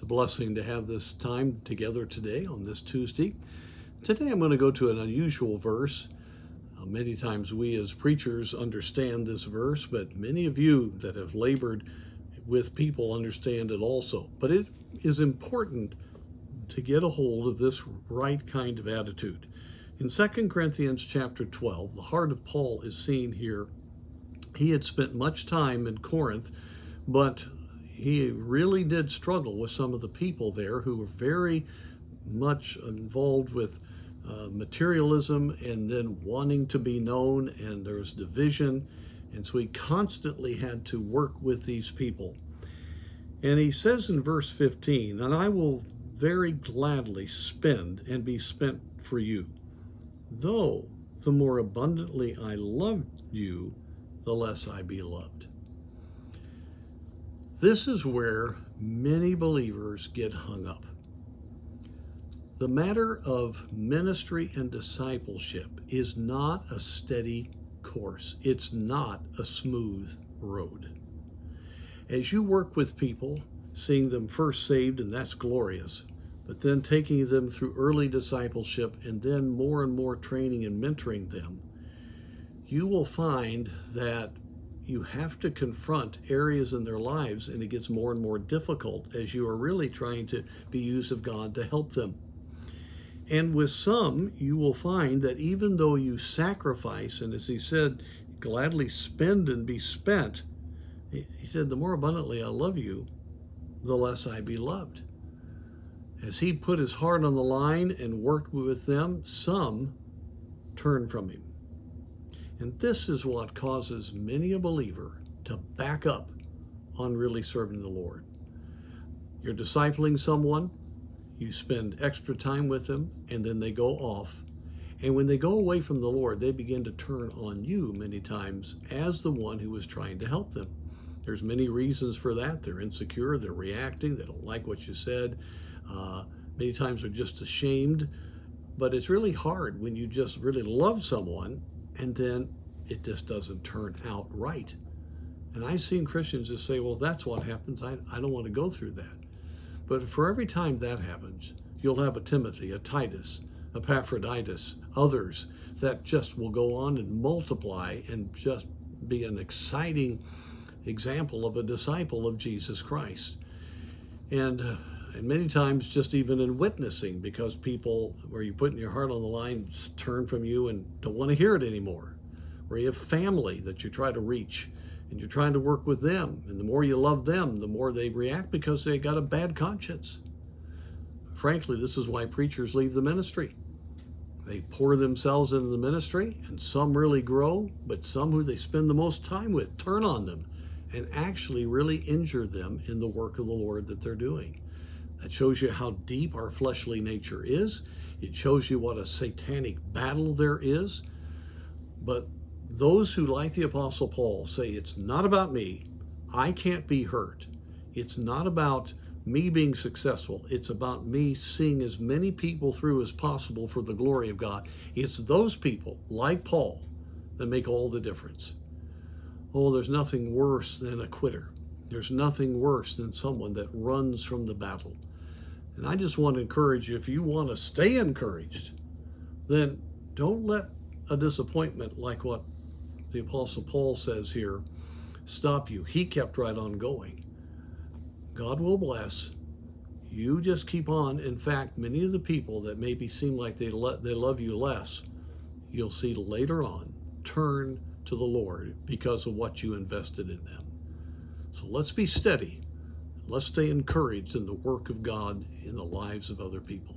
a blessing to have this time together today on this Tuesday. Today I'm going to go to an unusual verse. Many times we as preachers understand this verse, but many of you that have labored with people understand it also. But it is important to get a hold of this right kind of attitude. In 2 Corinthians chapter 12, the heart of Paul is seen here. He had spent much time in Corinth, but he really did struggle with some of the people there who were very much involved with materialism and then wanting to be known, and there was division, and so he constantly had to work with these people. And he says in verse 15, "And I will very gladly spend and be spent for you, though the more abundantly I love you, the less I be loved." This is where many believers get hung up. The matter of ministry and discipleship is not a steady course. It's not a smooth road. As you work with people, seeing them first saved, and that's glorious, but then taking them through early discipleship and then more and more training and mentoring them, you will find that you have to confront areas in their lives, and it gets more and more difficult as you are really trying to be used of God to help them. And with some, you will find that even though you sacrifice, and as he said, gladly spend and be spent, he said, the more abundantly I love you, the less I be loved. As he put his heart on the line and worked with them, some turned from him. And this is what causes many a believer to back up on really serving the Lord. You're discipling someone, you spend extra time with them, and then they go off. And when they go away from the Lord, they begin to turn on you many times as the one who was trying to help them. There's many reasons for that. They're insecure, they're reacting, they don't like what you said. Many times they're just ashamed. But it's really hard when you just really love someone and then it just doesn't turn out right. And I've seen Christians just say, well, that's what happens. I don't want to go through that. But for every time that happens, you'll have a Timothy, a Titus, a Epaphroditus, others that just will go on and multiply and just be an exciting example of a disciple of Jesus Christ. And many times just even in witnessing, because people where you're putting your heart on the line turn from you and don't want to hear it anymore. Where you have family that you try to reach and you're trying to work with them, and the more you love them, the more they react because they got a bad conscience. Frankly, this is why preachers leave the ministry. They pour themselves into the ministry, and some really grow, but some who they spend the most time with turn on them and actually really injure them in the work of the Lord that they're doing. That shows you how deep our fleshly nature is. It shows you what a satanic battle there is. But those who, like the Apostle Paul, say it's not about me, I can't be hurt. It's not about me being successful. It's about me seeing as many people through as possible for the glory of God. It's those people, like Paul, that make all the difference. Oh, there's nothing worse than a quitter. There's nothing worse than someone that runs from the battle. And I just want to encourage you, if you want to stay encouraged, then don't let a disappointment like what the Apostle Paul says here stop you. He kept right on going. God will bless. You just keep on. In fact, many of the people that maybe seem like they love you less, you'll see later on turn to the Lord because of what you invested in them. So let's be steady. Let's stay encouraged in the work of God in the lives of other people.